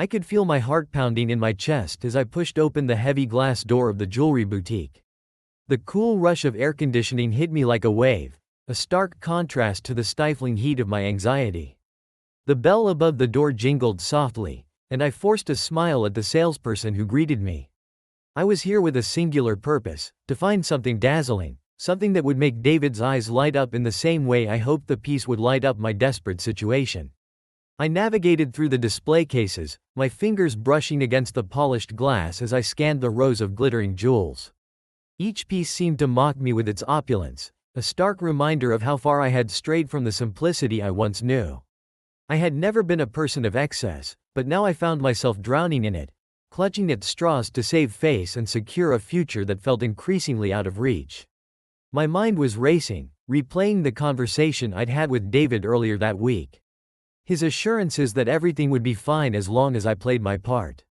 I could feel my heart pounding in my chest as I pushed open the heavy glass door of the jewelry boutique. The cool rush of air conditioning hit me like a wave, a stark contrast to the stifling heat of my anxiety. The bell above the door jingled softly, and I forced a smile at the salesperson who greeted me. I was here with a singular purpose, to find something dazzling, something that would make David's eyes light up in the same way I hoped the piece would light up my desperate situation. I navigated through the display cases, my fingers brushing against the polished glass as I scanned the rows of glittering jewels. Each piece seemed to mock me with its opulence, a stark reminder of how far I had strayed from the simplicity I once knew. I had never been a person of excess, but now I found myself drowning in it, clutching at straws to save face and secure a future that felt increasingly out of reach. My mind was racing, replaying the conversation I'd had with David earlier that week. His assurances that everything would be fine as long as I played my part.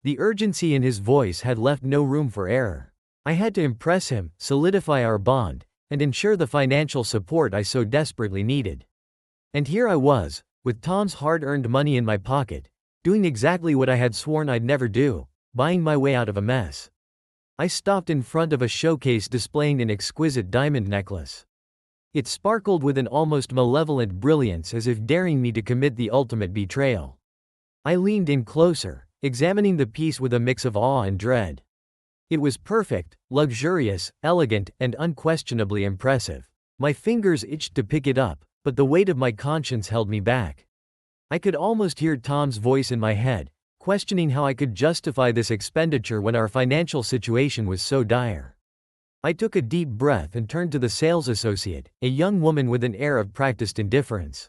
The urgency in his voice had left no room for error. I had to impress him, solidify our bond, and ensure the financial support I so desperately needed. And here I was, with Tom's hard-earned money in my pocket, doing exactly what I had sworn I'd never do, buying my way out of a mess. I stopped in front of a showcase displaying an exquisite diamond necklace. It sparkled with an almost malevolent brilliance, as if daring me to commit the ultimate betrayal. I leaned in closer, examining the piece with a mix of awe and dread. It was perfect, luxurious, elegant, and unquestionably impressive. My fingers itched to pick it up, but the weight of my conscience held me back. I could almost hear Tom's voice in my head, questioning how I could justify this expenditure when our financial situation was so dire. I took a deep breath and turned to the sales associate, a young woman with an air of practiced indifference.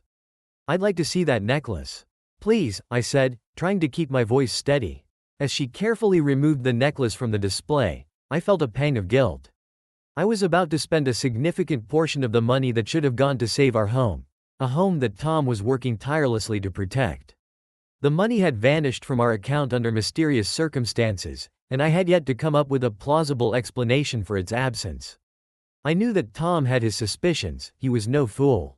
"I'd like to see that necklace. Please," I said, trying to keep my voice steady. As she carefully removed the necklace from the display, I felt a pang of guilt. I was about to spend a significant portion of the money that should have gone to save our home, a home that Tom was working tirelessly to protect. The money had vanished from our account under mysterious circumstances, and I had yet to come up with a plausible explanation for its absence. I knew that Tom had his suspicions, he was no fool.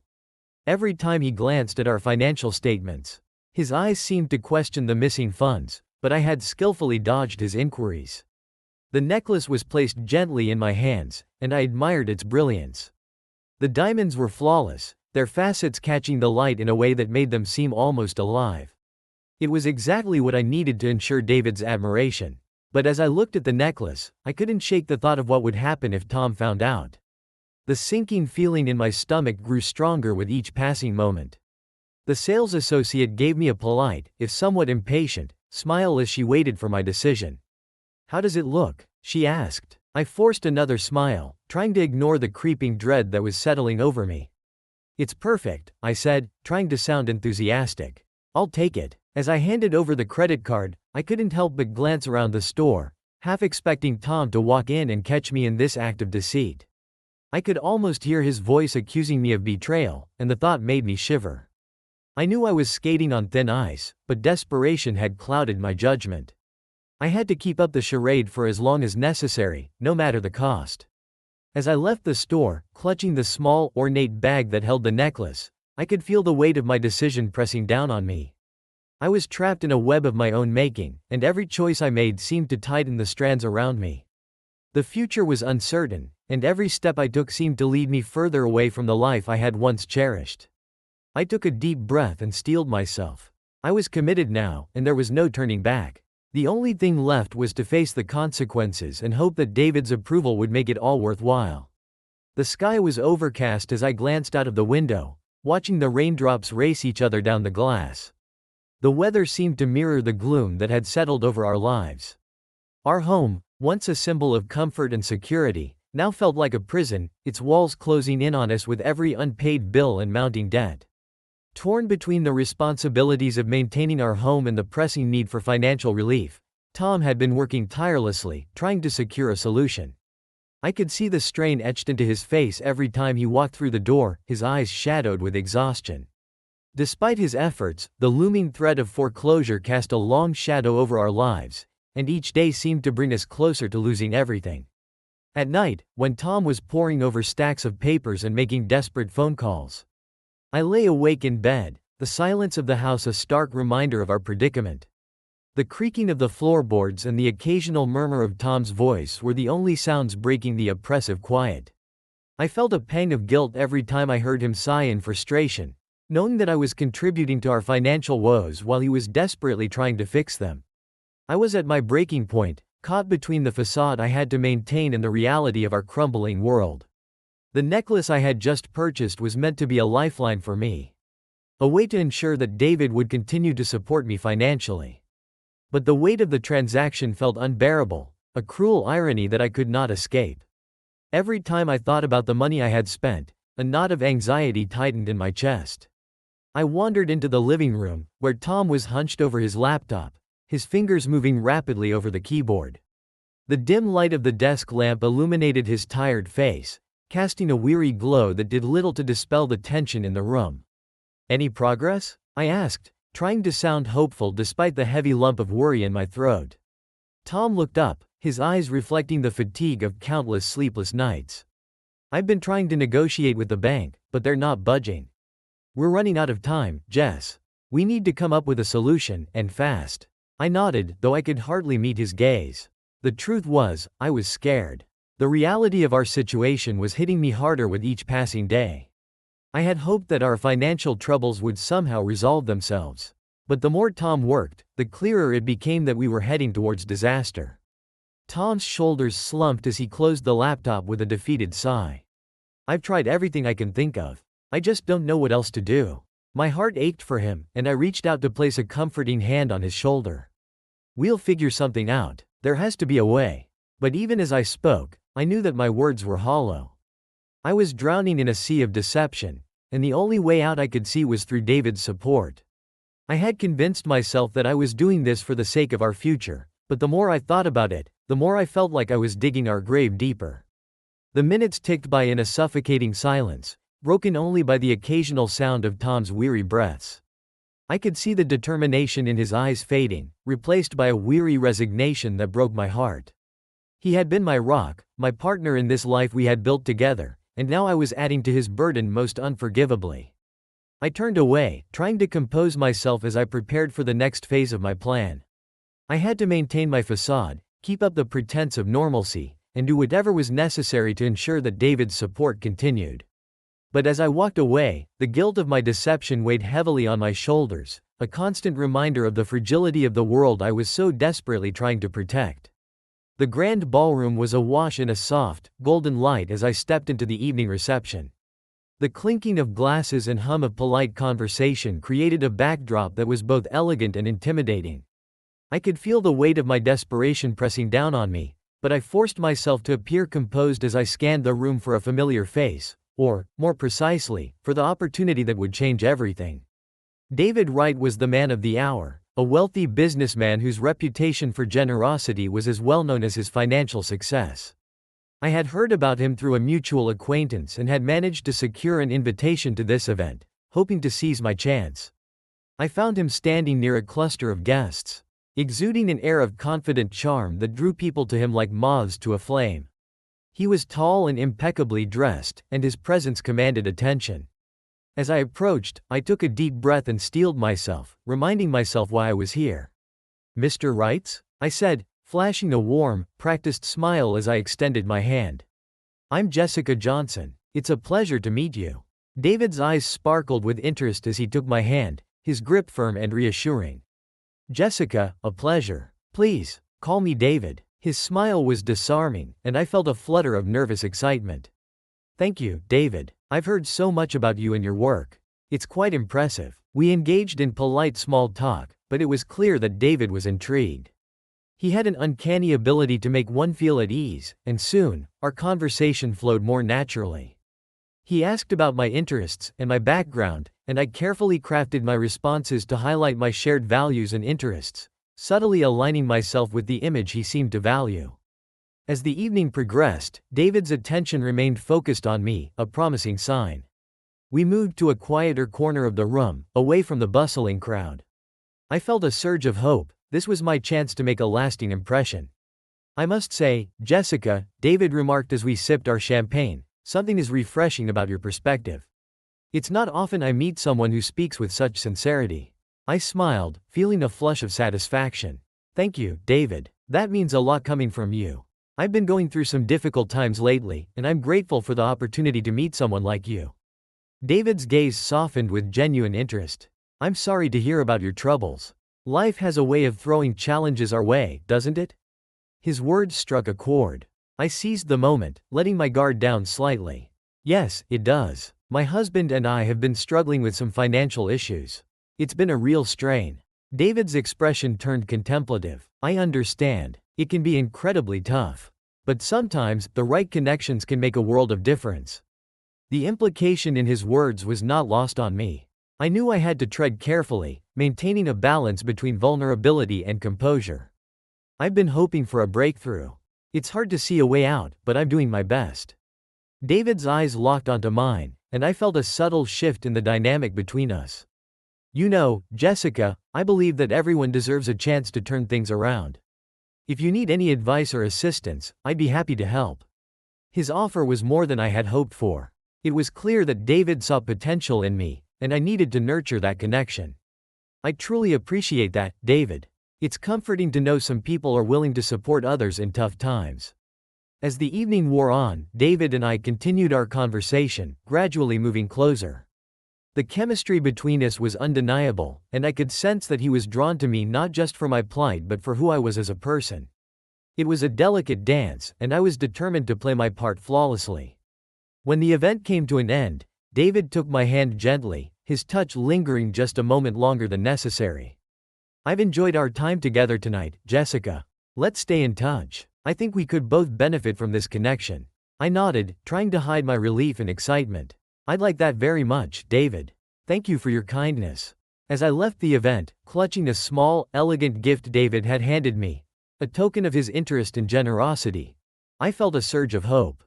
Every time he glanced at our financial statements, his eyes seemed to question the missing funds, but I had skillfully dodged his inquiries. The necklace was placed gently in my hands, and I admired its brilliance. The diamonds were flawless, their facets catching the light in a way that made them seem almost alive. It was exactly what I needed to ensure David's admiration. But as I looked at the necklace, I couldn't shake the thought of what would happen if Tom found out. The sinking feeling in my stomach grew stronger with each passing moment. The sales associate gave me a polite, if somewhat impatient, smile as she waited for my decision. "How does it look?" she asked. I forced another smile, trying to ignore the creeping dread that was settling over me. "It's perfect," I said, trying to sound enthusiastic. "I'll take it." As I handed over the credit card, I couldn't help but glance around the store, half expecting Tom to walk in and catch me in this act of deceit. I could almost hear his voice accusing me of betrayal, and the thought made me shiver. I knew I was skating on thin ice, but desperation had clouded my judgment. I had to keep up the charade for as long as necessary, no matter the cost. As I left the store, clutching the small, ornate bag that held the necklace, I could feel the weight of my decision pressing down on me. I was trapped in a web of my own making, and every choice I made seemed to tighten the strands around me. The future was uncertain, and every step I took seemed to lead me further away from the life I had once cherished. I took a deep breath and steeled myself. I was committed now, and there was no turning back. The only thing left was to face the consequences and hope that David's approval would make it all worthwhile. The sky was overcast as I glanced out of the window, watching the raindrops race each other down the glass. The weather seemed to mirror the gloom that had settled over our lives. Our home, once a symbol of comfort and security, now felt like a prison, its walls closing in on us with every unpaid bill and mounting debt. Torn between the responsibilities of maintaining our home and the pressing need for financial relief, Tom had been working tirelessly, trying to secure a solution. I could see the strain etched into his face every time he walked through the door, his eyes shadowed with exhaustion. Despite his efforts, the looming threat of foreclosure cast a long shadow over our lives, and each day seemed to bring us closer to losing everything. At night, when Tom was poring over stacks of papers and making desperate phone calls, I lay awake in bed, the silence of the house a stark reminder of our predicament. The creaking of the floorboards and the occasional murmur of Tom's voice were the only sounds breaking the oppressive quiet. I felt a pang of guilt every time I heard him sigh in frustration, knowing that I was contributing to our financial woes while he was desperately trying to fix them. I was at my breaking point, caught between the facade I had to maintain and the reality of our crumbling world. The necklace I had just purchased was meant to be a lifeline for me. A way to ensure that David would continue to support me financially. But the weight of the transaction felt unbearable, a cruel irony that I could not escape. Every time I thought about the money I had spent, a knot of anxiety tightened in my chest. I wandered into the living room, where Tom was hunched over his laptop, his fingers moving rapidly over the keyboard. The dim light of the desk lamp illuminated his tired face, casting a weary glow that did little to dispel the tension in the room. "Any progress?" I asked, trying to sound hopeful despite the heavy lump of worry in my throat. Tom looked up, his eyes reflecting the fatigue of countless sleepless nights. "I've been trying to negotiate with the bank, but they're not budging. We're running out of time, Jess. We need to come up with a solution, and fast." I nodded, though I could hardly meet his gaze. The truth was, I was scared. The reality of our situation was hitting me harder with each passing day. I had hoped that our financial troubles would somehow resolve themselves. But the more Tom worked, the clearer it became that we were heading towards disaster. Tom's shoulders slumped as he closed the laptop with a defeated sigh. "I've tried everything I can think of. I just don't know what else to do." My heart ached for him, and I reached out to place a comforting hand on his shoulder. "We'll figure something out. There has to be a way." But even as I spoke, I knew that my words were hollow. I was drowning in a sea of deception, and the only way out I could see was through David's support. I had convinced myself that I was doing this for the sake of our future, but the more I thought about it, the more I felt like I was digging our grave deeper. The minutes ticked by in a suffocating silence, broken only by the occasional sound of Tom's weary breaths. I could see the determination in his eyes fading, replaced by a weary resignation that broke my heart. He had been my rock, my partner in this life we had built together, and now I was adding to his burden most unforgivably. I turned away, trying to compose myself as I prepared for the next phase of my plan. I had to maintain my facade, keep up the pretense of normalcy, and do whatever was necessary to ensure that David's support continued. But as I walked away, the guilt of my deception weighed heavily on my shoulders, a constant reminder of the fragility of the world I was so desperately trying to protect. The grand ballroom was awash in a soft, golden light as I stepped into the evening reception. The clinking of glasses and hum of polite conversation created a backdrop that was both elegant and intimidating. I could feel the weight of my desperation pressing down on me, but I forced myself to appear composed as I scanned the room for a familiar face, or, more precisely, for the opportunity that would change everything. David Wright was the man of the hour, a wealthy businessman whose reputation for generosity was as well known as his financial success. I had heard about him through a mutual acquaintance and had managed to secure an invitation to this event, hoping to seize my chance. I found him standing near a cluster of guests, exuding an air of confident charm that drew people to him like moths to a flame. He was tall and impeccably dressed, and his presence commanded attention. As I approached, I took a deep breath and steeled myself, reminding myself why I was here. "Mr. Wright?" I said, flashing a warm, practiced smile as I extended my hand. "I'm Jessica Johnson. It's a pleasure to meet you." David's eyes sparkled with interest as he took my hand, his grip firm and reassuring. "Jessica, a pleasure. Please, call me David." His smile was disarming, and I felt a flutter of nervous excitement. "Thank you, David. I've heard so much about you and your work. It's quite impressive." We engaged in polite small talk, but it was clear that David was intrigued. He had an uncanny ability to make one feel at ease, and soon, our conversation flowed more naturally. He asked about my interests and my background, and I carefully crafted my responses to highlight my shared values and interests, subtly aligning myself with the image he seemed to value. As the evening progressed, David's attention remained focused on me, a promising sign. We moved to a quieter corner of the room, away from the bustling crowd. I felt a surge of hope. This was my chance to make a lasting impression. "I must say, Jessica," David remarked as we sipped our champagne, "something is refreshing about your perspective. It's not often I meet someone who speaks with such sincerity." I smiled, feeling a flush of satisfaction. Thank you, David. That means a lot coming from you. I've been going through some difficult times lately, and I'm grateful for the opportunity to meet someone like you. David's gaze softened with genuine interest. I'm sorry to hear about your troubles. Life has a way of throwing challenges our way, doesn't it? His words struck a chord. I seized the moment, letting my guard down slightly. Yes, it does. My husband and I have been struggling with some financial issues. It's been a real strain. David's expression turned contemplative. I understand. It can be incredibly tough. But sometimes, the right connections can make a world of difference. The implication in his words was not lost on me. I knew I had to tread carefully, maintaining a balance between vulnerability and composure. I've been hoping for a breakthrough. It's hard to see a way out, but I'm doing my best. David's eyes locked onto mine, and I felt a subtle shift in the dynamic between us. You know, Jessica, I believe that everyone deserves a chance to turn things around. If you need any advice or assistance, I'd be happy to help. His offer was more than I had hoped for. It was clear that David saw potential in me, and I needed to nurture that connection. I truly appreciate that, David. It's comforting to know some people are willing to support others in tough times. As the evening wore on, David and I continued our conversation, gradually moving closer. The chemistry between us was undeniable, and I could sense that he was drawn to me not just for my plight but for who I was as a person. It was a delicate dance, and I was determined to play my part flawlessly. When the event came to an end, David took my hand gently, his touch lingering just a moment longer than necessary. I've enjoyed our time together tonight, Jessica. Let's stay in touch. I think we could both benefit from this connection. I nodded, trying to hide my relief and excitement. I'd like that very much, David. Thank you for your kindness. As I left the event, clutching a small, elegant gift David had handed me, a token of his interest and generosity, I felt a surge of hope.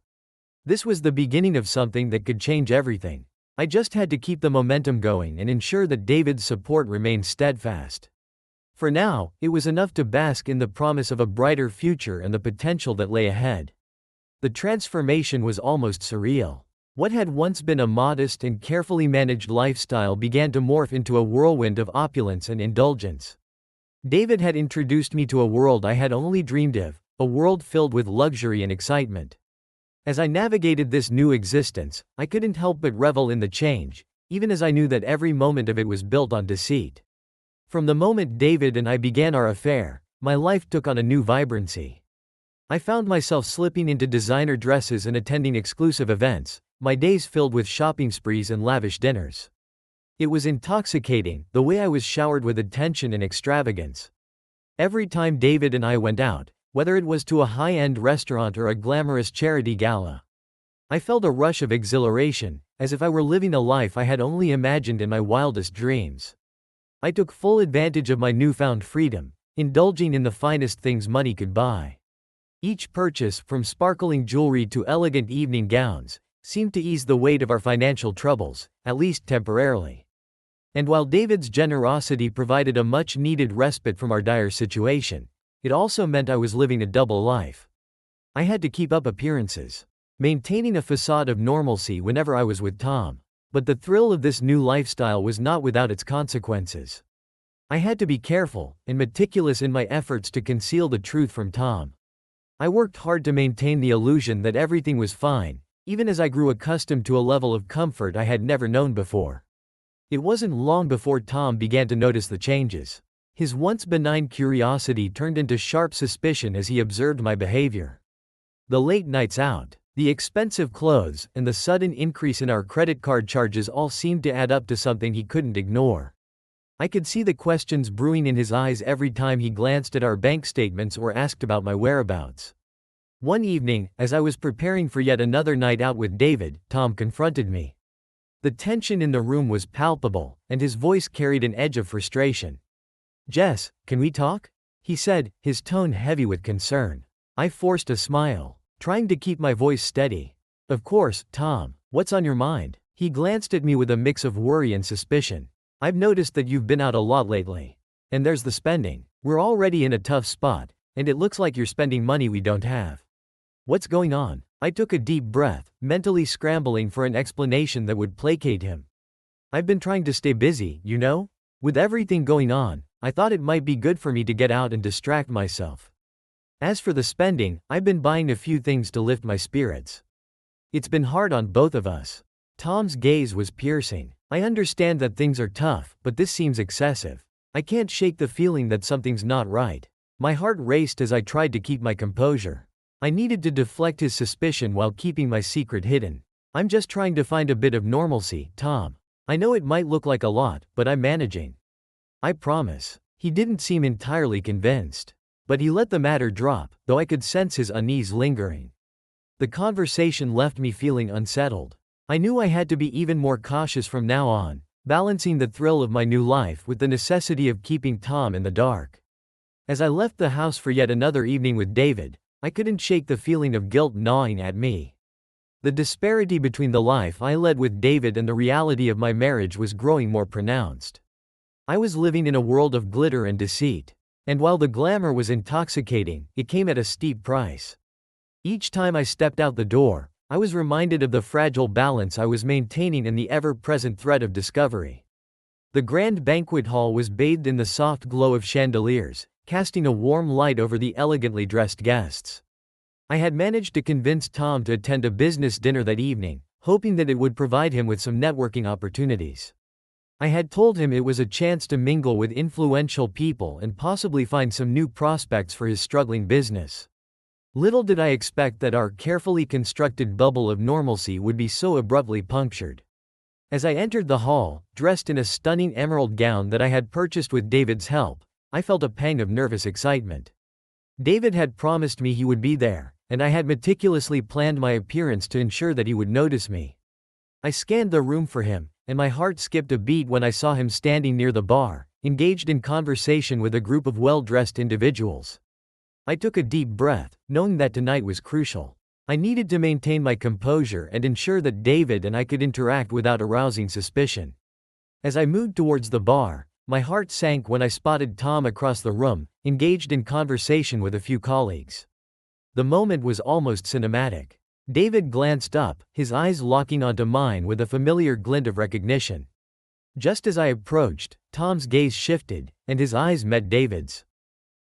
This was the beginning of something that could change everything. I just had to keep the momentum going and ensure that David's support remained steadfast. For now, it was enough to bask in the promise of a brighter future and the potential that lay ahead. The transformation was almost surreal. What had once been a modest and carefully managed lifestyle began to morph into a whirlwind of opulence and indulgence. David had introduced me to a world I had only dreamed of, a world filled with luxury and excitement. As I navigated this new existence, I couldn't help but revel in the change, even as I knew that every moment of it was built on deceit. From the moment David and I began our affair, my life took on a new vibrancy. I found myself slipping into designer dresses and attending exclusive events, my days filled with shopping sprees and lavish dinners. It was intoxicating, the way I was showered with attention and extravagance. Every time David and I went out, whether it was to a high-end restaurant or a glamorous charity gala, I felt a rush of exhilaration, as if I were living a life I had only imagined in my wildest dreams. I took full advantage of my newfound freedom, indulging in the finest things money could buy. Each purchase, from sparkling jewelry to elegant evening gowns, seemed to ease the weight of our financial troubles, at least temporarily. And while David's generosity provided a much-needed respite from our dire situation, it also meant I was living a double life. I had to keep up appearances, maintaining a facade of normalcy whenever I was with Tom. But the thrill of this new lifestyle was not without its consequences. I had to be careful and meticulous in my efforts to conceal the truth from Tom. I worked hard to maintain the illusion that everything was fine, even as I grew accustomed to a level of comfort I had never known before. It wasn't long before Tom began to notice the changes. His once benign curiosity turned into sharp suspicion as he observed my behavior. The late nights out, the expensive clothes, and the sudden increase in our credit card charges all seemed to add up to something he couldn't ignore. I could see the questions brewing in his eyes every time he glanced at our bank statements or asked about my whereabouts. One evening, as I was preparing for yet another night out with David, Tom confronted me. The tension in the room was palpable, and his voice carried an edge of frustration. "Jess, can we talk?" he said, his tone heavy with concern. I forced a smile, trying to keep my voice steady. "Of course, Tom. What's on your mind?" He glanced at me with a mix of worry and suspicion. "I've noticed that you've been out a lot lately. And there's the spending. We're already in a tough spot, and it looks like you're spending money we don't have. What's going on?" I took a deep breath, mentally scrambling for an explanation that would placate him. "I've been trying to stay busy, you know? With everything going on, I thought it might be good for me to get out and distract myself. As for the spending, I've been buying a few things to lift my spirits. It's been hard on both of us. Tom's gaze was piercing. I understand that things are tough, but this seems excessive. I can't shake the feeling that something's not right. My heart raced as I tried to keep my composure. I needed to deflect his suspicion while keeping my secret hidden. I'm just trying to find a bit of normalcy, Tom. I know it might look like a lot, but I'm managing. I promise. He didn't seem entirely convinced. But he let the matter drop, though I could sense his unease lingering. The conversation left me feeling unsettled. I knew I had to be even more cautious from now on, balancing the thrill of my new life with the necessity of keeping Tom in the dark. As I left the house for yet another evening with David, I couldn't shake the feeling of guilt gnawing at me. The disparity between the life I led with David and the reality of my marriage was growing more pronounced. I was living in a world of glitter and deceit. And while the glamour was intoxicating, it came at a steep price. Each time I stepped out the door, I was reminded of the fragile balance I was maintaining in the ever-present threat of discovery. The grand banquet hall was bathed in the soft glow of chandeliers, casting a warm light over the elegantly dressed guests. I had managed to convince Tom to attend a business dinner that evening, hoping that it would provide him with some networking opportunities. I had told him it was a chance to mingle with influential people and possibly find some new prospects for his struggling business. Little did I expect that our carefully constructed bubble of normalcy would be so abruptly punctured. As I entered the hall, dressed in a stunning emerald gown that I had purchased with David's help, I felt a pang of nervous excitement. David had promised me he would be there, and I had meticulously planned my appearance to ensure that he would notice me. I scanned the room for him, and my heart skipped a beat when I saw him standing near the bar, engaged in conversation with a group of well-dressed individuals. I took a deep breath, knowing that tonight was crucial. I needed to maintain my composure and ensure that David and I could interact without arousing suspicion. As I moved towards the bar, my heart sank when I spotted Tom across the room, engaged in conversation with a few colleagues. The moment was almost cinematic. David glanced up, his eyes locking onto mine with a familiar glint of recognition. Just as I approached, Tom's gaze shifted, and his eyes met David's.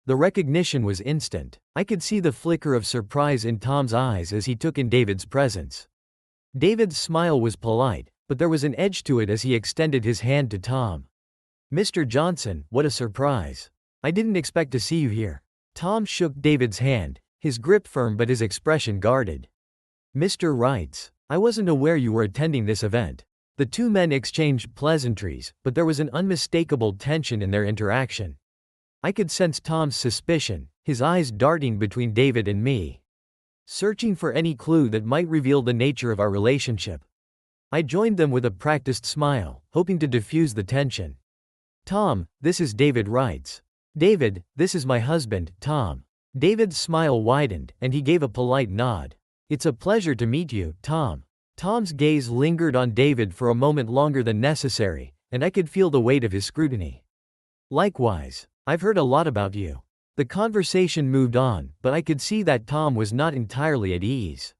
The recognition was instant. I could see the flicker of surprise in Tom's eyes as he took in David's presence. David's smile was polite, but there was an edge to it as he extended his hand to Tom. "Mr. Johnson, what a surprise. I didn't expect to see you here." Tom shook David's hand, his grip firm but his expression guarded. "Mr. Wright, I wasn't aware you were attending this event." The two men exchanged pleasantries, but there was an unmistakable tension in their interaction. I could sense Tom's suspicion, his eyes darting between David and me, searching for any clue that might reveal the nature of our relationship. I joined them with a practiced smile, hoping to diffuse the tension. "Tom, this is David Wright." "David, this is my husband, Tom." David's smile widened, and he gave a polite nod. "It's a pleasure to meet you, Tom." Tom's gaze lingered on David for a moment longer than necessary, and I could feel the weight of his scrutiny. "Likewise. I've heard a lot about you." The conversation moved on, but I could see that Tom was not entirely at ease.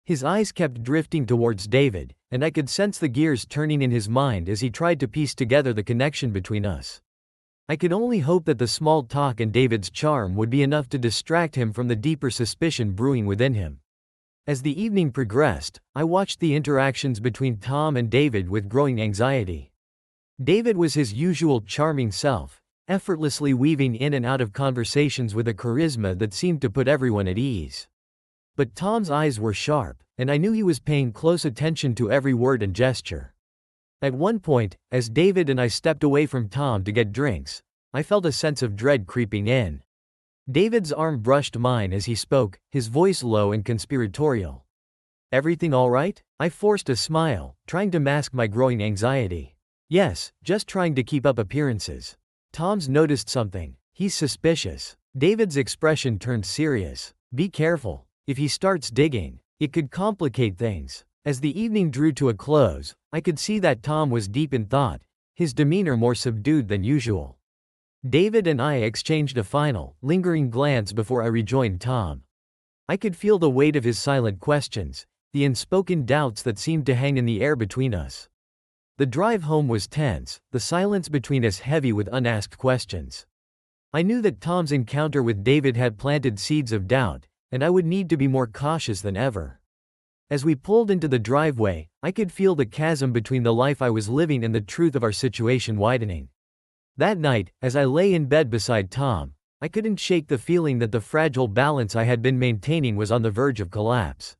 His eyes kept drifting towards David, and I could sense the gears turning in his mind as he tried to piece together the connection between us. I could only hope that the small talk and David's charm would be enough to distract him from the deeper suspicion brewing within him. As the evening progressed, I watched the interactions between Tom and David with growing anxiety. David was his usual charming self, effortlessly weaving in and out of conversations with a charisma that seemed to put everyone at ease. But Tom's eyes were sharp, and I knew he was paying close attention to every word and gesture. At one point, as David and I stepped away from Tom to get drinks, I felt a sense of dread creeping in. David's arm brushed mine as he spoke, his voice low and conspiratorial. "Everything all right?" I forced a smile, trying to mask my growing anxiety. "Yes, just trying to keep up appearances." Tom's noticed something. "He's suspicious." David's expression turned serious. "Be careful. If he starts digging, it could complicate things." As the evening drew to a close, I could see that Tom was deep in thought, his demeanor more subdued than usual. David and I exchanged a final, lingering glance before I rejoined Tom. I could feel the weight of his silent questions, the unspoken doubts that seemed to hang in the air between us. The drive home was tense, the silence between us heavy with unasked questions. I knew that Tom's encounter with David had planted seeds of doubt, and I would need to be more cautious than ever. As we pulled into the driveway, I could feel the chasm between the life I was living and the truth of our situation widening. That night, as I lay in bed beside Tom, I couldn't shake the feeling that the fragile balance I had been maintaining was on the verge of collapse.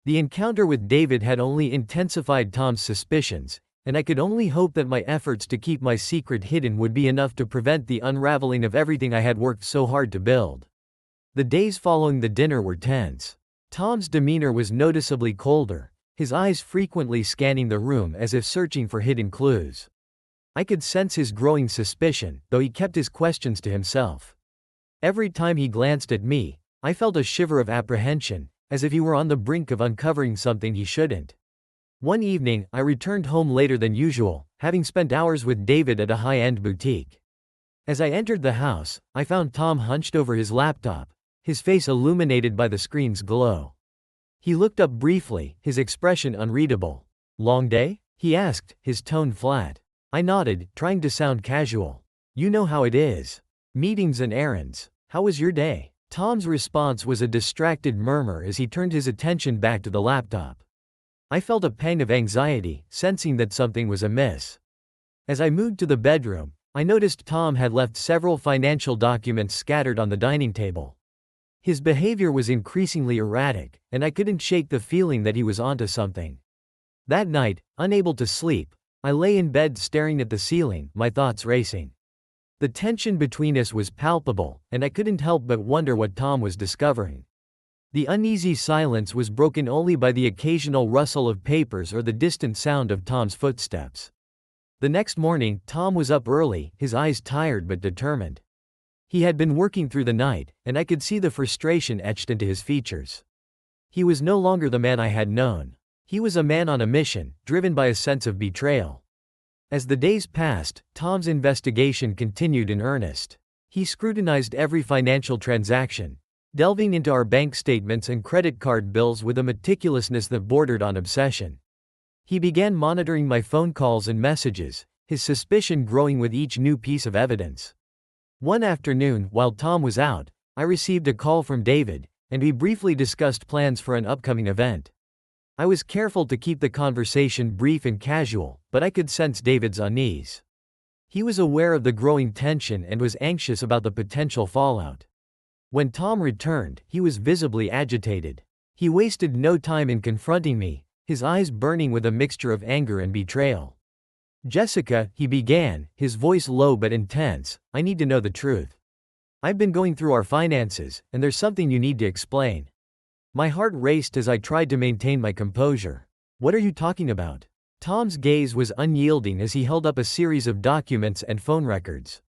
The encounter with David had only intensified Tom's suspicions, and I could only hope that my efforts to keep my secret hidden would be enough to prevent the unraveling of everything I had worked so hard to build. The days following the dinner were tense. Tom's demeanor was noticeably colder, his eyes frequently scanning the room as if searching for hidden clues. I could sense his growing suspicion, though he kept his questions to himself. Every time he glanced at me, I felt a shiver of apprehension, as if he were on the brink of uncovering something he shouldn't. One evening, I returned home later than usual, having spent hours with David at a high-end boutique. As I entered the house, I found Tom hunched over his laptop, his face illuminated by the screen's glow. He looked up briefly, his expression unreadable. "Long day?" he asked, his tone flat. I nodded, trying to sound casual. "You know how it is. Meetings and errands. How was your day?" Tom's response was a distracted murmur as he turned his attention back to the laptop. I felt a pang of anxiety, sensing that something was amiss. As I moved to the bedroom, I noticed Tom had left several financial documents scattered on the dining table. His behavior was increasingly erratic, and I couldn't shake the feeling that he was onto something. That night, unable to sleep, I lay in bed staring at the ceiling, my thoughts racing. The tension between us was palpable, and I couldn't help but wonder what Tom was discovering. The uneasy silence was broken only by the occasional rustle of papers or the distant sound of Tom's footsteps. The next morning, Tom was up early, his eyes tired but determined. He had been working through the night, and I could see the frustration etched into his features. He was no longer the man I had known. He was a man on a mission, driven by a sense of betrayal. As the days passed, Tom's investigation continued in earnest. He scrutinized every financial transaction, delving into our bank statements and credit card bills with a meticulousness that bordered on obsession. He began monitoring my phone calls and messages, his suspicion growing with each new piece of evidence. One afternoon, while Tom was out, I received a call from David, and we briefly discussed plans for an upcoming event. I was careful to keep the conversation brief and casual, but I could sense David's unease. He was aware of the growing tension and was anxious about the potential fallout. When Tom returned, he was visibly agitated. He wasted no time in confronting me, his eyes burning with a mixture of anger and betrayal. "Jessica," he began, his voice low but intense, "I need to know the truth. I've been going through our finances, and there's something you need to explain." My heart raced as I tried to maintain my composure. "What are you talking about?" Tom's gaze was unyielding as he held up a series of documents and phone records.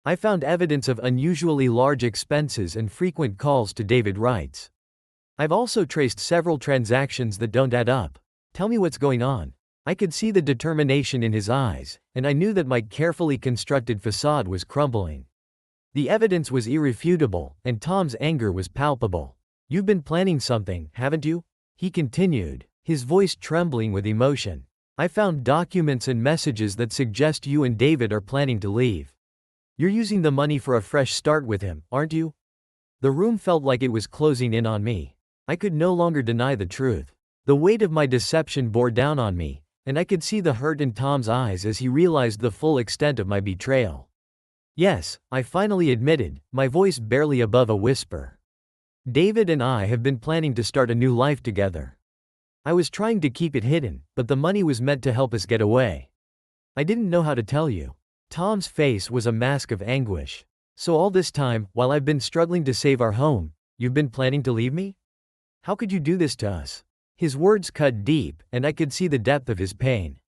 I found evidence of unusually large expenses and frequent calls to David Wright's. I've also traced several transactions that don't add up. "Tell me what's going on." I could see the determination in his eyes, and I knew that my carefully constructed facade was crumbling. The evidence was irrefutable, and Tom's anger was palpable. "You've been planning something, haven't you?" he continued, his voice trembling with emotion. "I found documents and messages that suggest you and David are planning to leave. You're using the money for a fresh start with him, aren't you?" The room felt like it was closing in on me. I could no longer deny the truth. The weight of my deception bore down on me, and I could see the hurt in Tom's eyes as he realized the full extent of my betrayal. "Yes," I finally admitted, my voice barely above a whisper. "David and I have been planning to start a new life together. I was trying to keep it hidden, but the money was meant to help us get away. I didn't know how to tell you." Tom's face was a mask of anguish. "So all this time, while I've been struggling to save our home, you've been planning to leave me? How could you do this to us?" His words cut deep, and I could see the depth of his pain.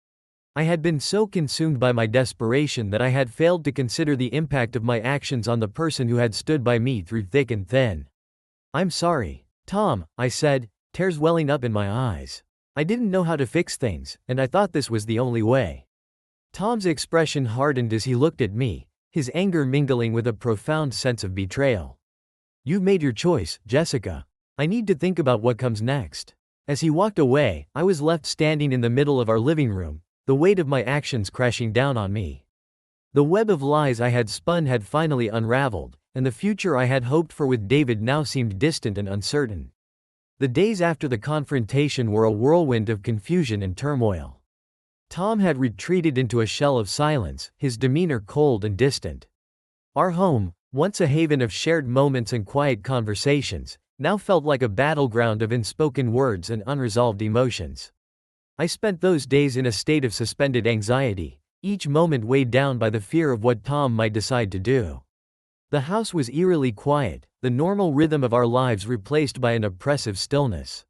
I had been so consumed by my desperation that I had failed to consider the impact of my actions on the person who had stood by me through thick and thin. "I'm sorry, Tom," I said, tears welling up in my eyes. "I didn't know how to fix things, and I thought this was the only way." Tom's expression hardened as he looked at me, his anger mingling with a profound sense of betrayal. "You've made your choice, Jessica. I need to think about what comes next." As he walked away, I was left standing in the middle of our living room, the weight of my actions crashing down on me. The web of lies I had spun had finally unraveled, and the future I had hoped for with David now seemed distant and uncertain. The days after the confrontation were a whirlwind of confusion and turmoil. Tom had retreated into a shell of silence, his demeanor cold and distant. Our home, once a haven of shared moments and quiet conversations, now felt like a battleground of unspoken words and unresolved emotions. I spent those days in a state of suspended anxiety, each moment weighed down by the fear of what Tom might decide to do. The house was eerily quiet, the normal rhythm of our lives replaced by an oppressive stillness.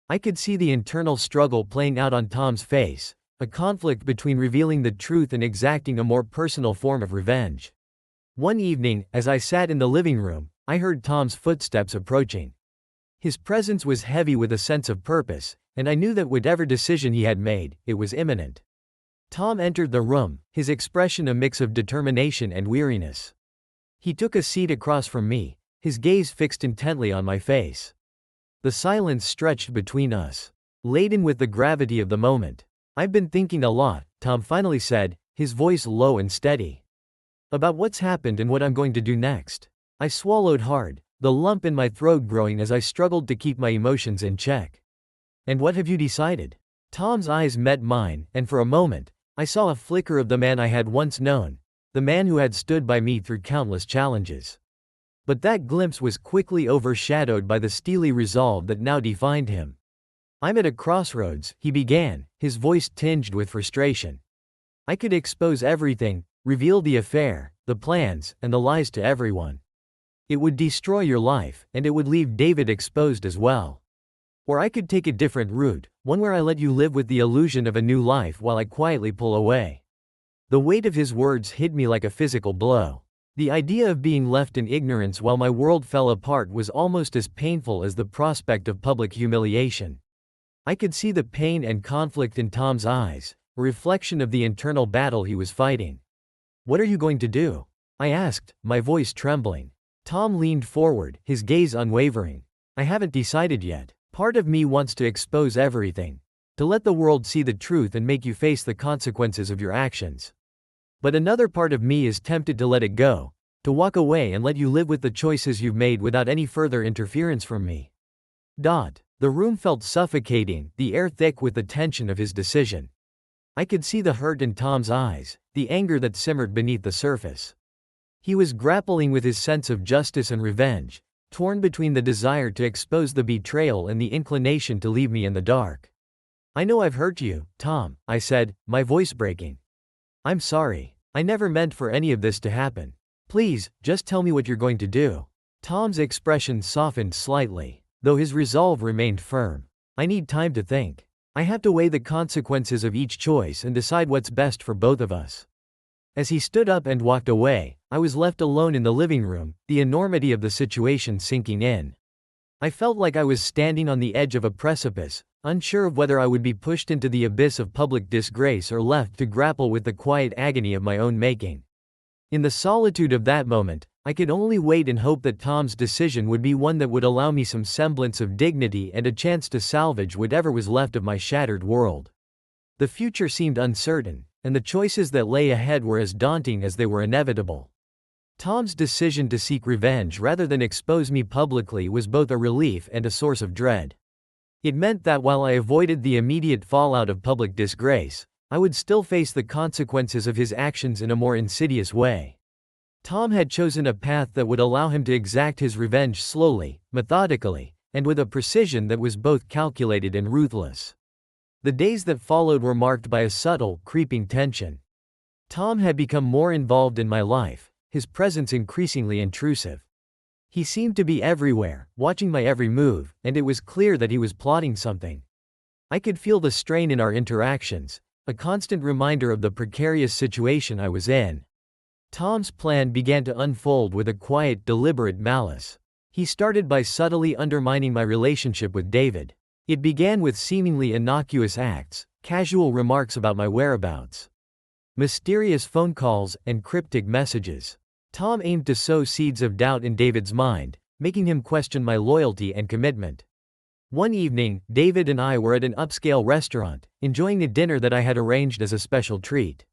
I could see the internal struggle playing out on Tom's face, a conflict between revealing the truth and exacting a more personal form of revenge. One evening, as I sat in the living room, I heard Tom's footsteps approaching. His presence was heavy with a sense of purpose, and I knew that whatever decision he had made, it was imminent. Tom entered the room, his expression a mix of determination and weariness. He took a seat across from me, his gaze fixed intently on my face. The silence stretched between us, laden with the gravity of the moment. "I've been thinking a lot," Tom finally said, his voice low and steady. "About what's happened and what I'm going to do next." I swallowed hard, the lump in my throat growing as I struggled to keep my emotions in check. "And what have you decided?" Tom's eyes met mine, and for a moment, I saw a flicker of the man I had once known, the man who had stood by me through countless challenges. But that glimpse was quickly overshadowed by the steely resolve that now defined him. "I'm at a crossroads," he began, his voice tinged with frustration. "I could expose everything, reveal the affair, the plans, and the lies to everyone. It would destroy your life, and it would leave David exposed as well. Or I could take a different route, one where I let you live with the illusion of a new life while I quietly pull away." The weight of his words hit me like a physical blow. The idea of being left in ignorance while my world fell apart was almost as painful as the prospect of public humiliation. I could see the pain and conflict in Tom's eyes, a reflection of the internal battle he was fighting. "What are you going to do?" I asked, my voice trembling. Tom leaned forward, his gaze unwavering. "I haven't decided yet. Part of me wants to expose everything, to let the world see the truth and make you face the consequences of your actions. But another part of me is tempted to let it go, to walk away and let you live with the choices you've made without any further interference from me." The room felt suffocating, the air thick with the tension of his decision. I could see the hurt in Tom's eyes, the anger that simmered beneath the surface. He was grappling with his sense of justice and revenge, torn between the desire to expose the betrayal and the inclination to leave me in the dark. "I know I've hurt you, Tom," I said, my voice breaking. "I'm sorry. I never meant for any of this to happen. Please, just tell me what you're going to do." Tom's expression softened slightly, though his resolve remained firm. "I need time to think. I have to weigh the consequences of each choice and decide what's best for both of us." As he stood up and walked away, I was left alone in the living room, the enormity of the situation sinking in. I felt like I was standing on the edge of a precipice, unsure of whether I would be pushed into the abyss of public disgrace or left to grapple with the quiet agony of my own making. In the solitude of that moment, I could only wait and hope that Tom's decision would be one that would allow me some semblance of dignity and a chance to salvage whatever was left of my shattered world. The future seemed uncertain, and the choices that lay ahead were as daunting as they were inevitable. Tom's decision to seek revenge rather than expose me publicly was both a relief and a source of dread. It meant that while I avoided the immediate fallout of public disgrace, I would still face the consequences of his actions in a more insidious way. Tom had chosen a path that would allow him to exact his revenge slowly, methodically, and with a precision that was both calculated and ruthless. The days that followed were marked by a subtle, creeping tension. Tom had become more involved in my life, his presence increasingly intrusive. He seemed to be everywhere, watching my every move, and it was clear that he was plotting something. I could feel the strain in our interactions, a constant reminder of the precarious situation I was in. Tom's plan began to unfold with a quiet, deliberate malice. He started by subtly undermining my relationship with David. It began with seemingly innocuous acts, casual remarks about my whereabouts, mysterious phone calls, and cryptic messages. Tom aimed to sow seeds of doubt in David's mind, making him question my loyalty and commitment. One evening, David and I were at an upscale restaurant, enjoying a dinner that I had arranged as a special treat.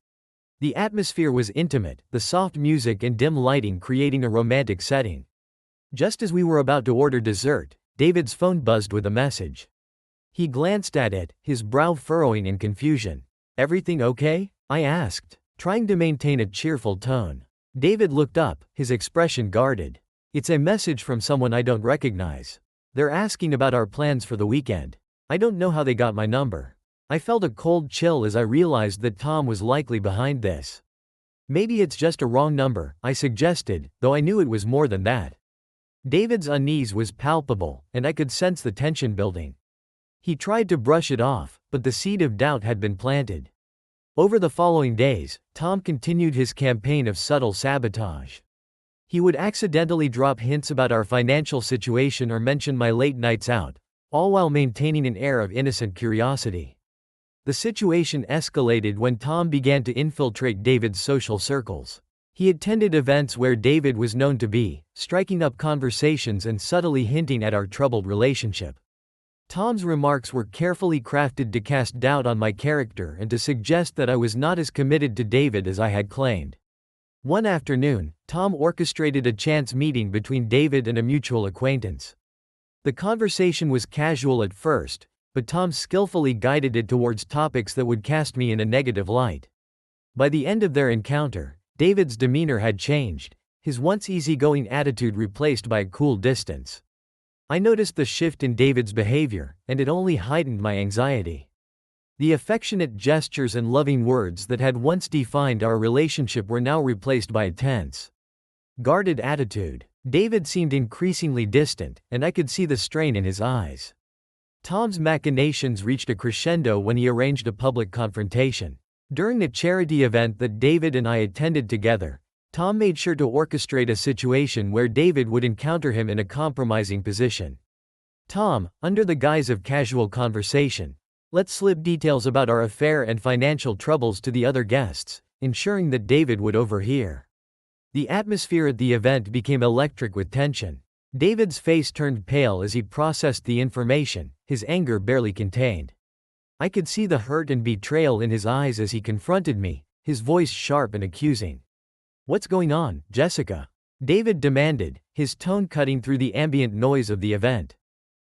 The atmosphere was intimate, the soft music and dim lighting creating a romantic setting. Just as we were about to order dessert, David's phone buzzed with a message. He glanced at it, his brow furrowing in confusion. "Everything okay?" I asked, trying to maintain a cheerful tone. David looked up, his expression guarded. "It's a message from someone I don't recognize. They're asking about our plans for the weekend. I don't know how they got my number." I felt a cold chill as I realized that Tom was likely behind this. "Maybe it's just a wrong number," I suggested, though I knew it was more than that. David's unease was palpable, and I could sense the tension building. He tried to brush it off, but the seed of doubt had been planted. Over the following days, Tom continued his campaign of subtle sabotage. He would accidentally drop hints about our financial situation or mention my late nights out, all while maintaining an air of innocent curiosity. The situation escalated when Tom began to infiltrate David's social circles. He attended events where David was known to be, striking up conversations and subtly hinting at our troubled relationship. Tom's remarks were carefully crafted to cast doubt on my character and to suggest that I was not as committed to David as I had claimed. One afternoon, Tom orchestrated a chance meeting between David and a mutual acquaintance. The conversation was casual at first, but Tom skillfully guided it towards topics that would cast me in a negative light. By the end of their encounter, David's demeanor had changed, his once easygoing attitude replaced by a cool distance. I noticed the shift in David's behavior, and it only heightened my anxiety. The affectionate gestures and loving words that had once defined our relationship were now replaced by a tense, guarded attitude. David seemed increasingly distant, and I could see the strain in his eyes. Tom's machinations reached a crescendo when he arranged a public confrontation. During a charity event that David and I attended together, Tom made sure to orchestrate a situation where David would encounter him in a compromising position. Tom, under the guise of casual conversation, let slip details about our affair and financial troubles to the other guests, ensuring that David would overhear. The atmosphere at the event became electric with tension. David's face turned pale as he processed the information, his anger barely contained. I could see the hurt and betrayal in his eyes as he confronted me, his voice sharp and accusing. "What's going on, Jessica?" David demanded, his tone cutting through the ambient noise of the event.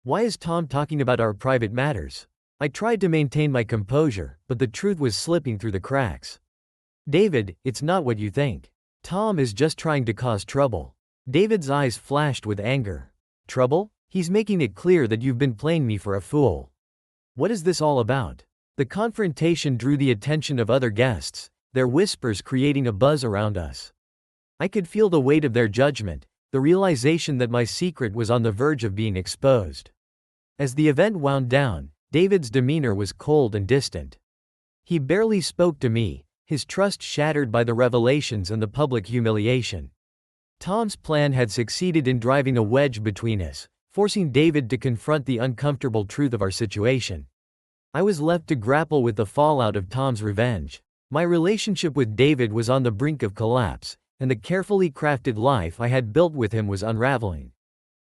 "Why is Tom talking about our private matters?" I tried to maintain my composure, but the truth was slipping through the cracks. "David, it's not what you think. Tom is just trying to cause trouble." David's eyes flashed with anger. "Trouble? He's making it clear that you've been playing me for a fool. What is this all about?" The confrontation drew the attention of other guests, their whispers creating a buzz around us. I could feel the weight of their judgment, the realization that my secret was on the verge of being exposed. As the event wound down, David's demeanor was cold and distant. He barely spoke to me, his trust shattered by the revelations and the public humiliation. Tom's plan had succeeded in driving a wedge between us, forcing David to confront the uncomfortable truth of our situation. I was left to grapple with the fallout of Tom's revenge. My relationship with David was on the brink of collapse, and the carefully crafted life I had built with him was unraveling.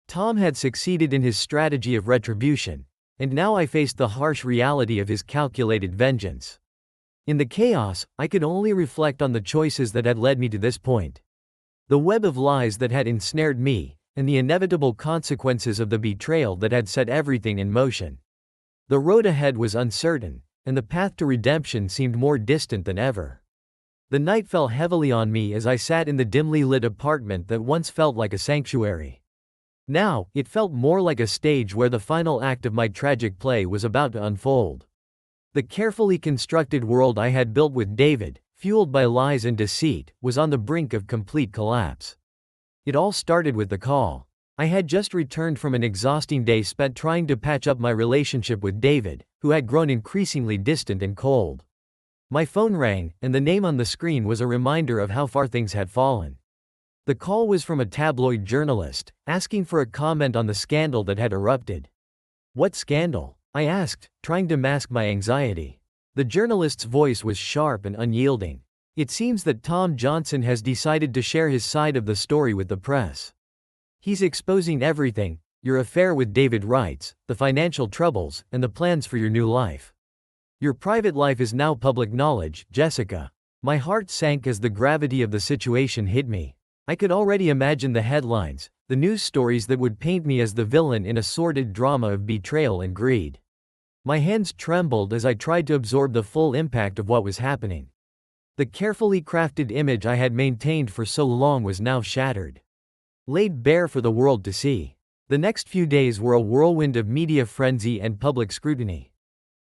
Tom had succeeded in his strategy of retribution, and now I faced the harsh reality of his calculated vengeance. In the chaos, I could only reflect on the choices that had led me to this point. The web of lies that had ensnared me, and the inevitable consequences of the betrayal that had set everything in motion. The road ahead was uncertain, and the path to redemption seemed more distant than ever. The night fell heavily on me as I sat in the dimly lit apartment that once felt like a sanctuary. Now, it felt more like a stage where the final act of my tragic play was about to unfold. The carefully constructed world I had built with David, fueled by lies and deceit, was on the brink of complete collapse. It all started with the call. I had just returned from an exhausting day spent trying to patch up my relationship with David, who had grown increasingly distant and cold. My phone rang, and the name on the screen was a reminder of how far things had fallen. The call was from a tabloid journalist, asking for a comment on the scandal that had erupted. "What scandal?" I asked, trying to mask my anxiety. The journalist's voice was sharp and unyielding. "It seems that Tom Johnson has decided to share his side of the story with the press. He's exposing everything, your affair with David Wright, the financial troubles, and the plans for your new life. Your private life is now public knowledge, Jessica. My heart sank as the gravity of the situation hit me. I could already imagine the headlines, the news stories that would paint me as the villain in a sordid drama of betrayal and greed. My hands trembled as I tried to absorb the full impact of what was happening. The carefully crafted image I had maintained for so long was now shattered, laid bare for the world to see. The next few days were a whirlwind of media frenzy and public scrutiny.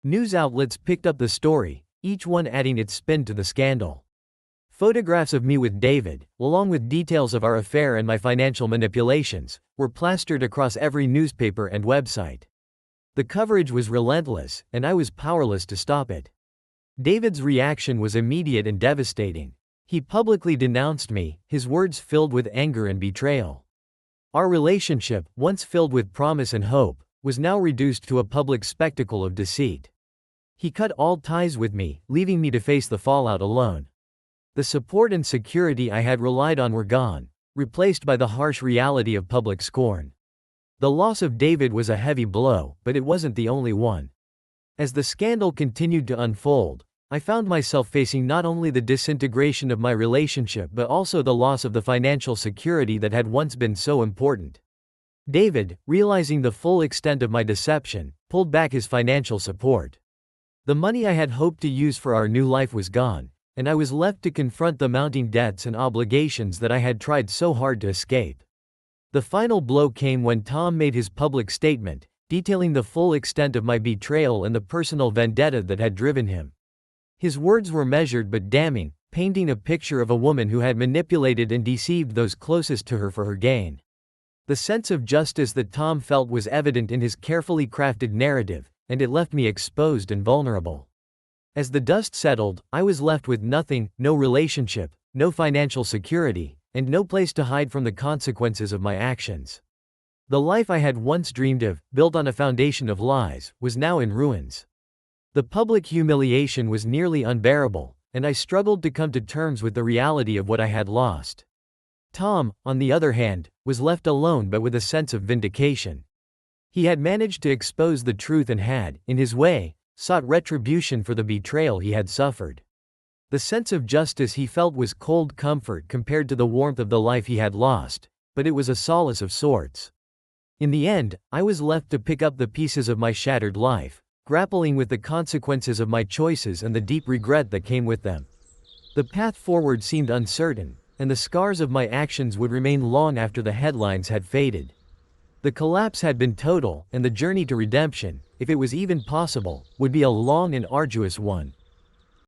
News outlets picked up the story, each one adding its spin to the scandal. Photographs of me with David, along with details of our affair and my financial manipulations, were plastered across every newspaper and website. The coverage was relentless, and I was powerless to stop it. David's reaction was immediate and devastating. He publicly denounced me, his words filled with anger and betrayal. Our relationship, once filled with promise and hope, was now reduced to a public spectacle of deceit. He cut all ties with me, leaving me to face the fallout alone. The support and security I had relied on were gone, replaced by the harsh reality of public scorn. The loss of David was a heavy blow, but it wasn't the only one. As the scandal continued to unfold, I found myself facing not only the disintegration of my relationship but also the loss of the financial security that had once been so important. David, realizing the full extent of my deception, pulled back his financial support. The money I had hoped to use for our new life was gone, and I was left to confront the mounting debts and obligations that I had tried so hard to escape. The final blow came when Tom made his public statement, detailing the full extent of my betrayal and the personal vendetta that had driven him. His words were measured but damning, painting a picture of a woman who had manipulated and deceived those closest to her for her gain. The sense of justice that Tom felt was evident in his carefully crafted narrative, and it left me exposed and vulnerable. As the dust settled, I was left with nothing, no relationship, no financial security, and no place to hide from the consequences of my actions. The life I had once dreamed of, built on a foundation of lies, was now in ruins. The public humiliation was nearly unbearable, and I struggled to come to terms with the reality of what I had lost. Tom, on the other hand, was left alone but with a sense of vindication. He had managed to expose the truth and had, in his way, sought retribution for the betrayal he had suffered. The sense of justice he felt was cold comfort compared to the warmth of the life he had lost, but it was a solace of sorts. In the end, I was left to pick up the pieces of my shattered life, grappling with the consequences of my choices and the deep regret that came with them. The path forward seemed uncertain, and the scars of my actions would remain long after the headlines had faded. The collapse had been total, and the journey to redemption, if it was even possible, would be a long and arduous one.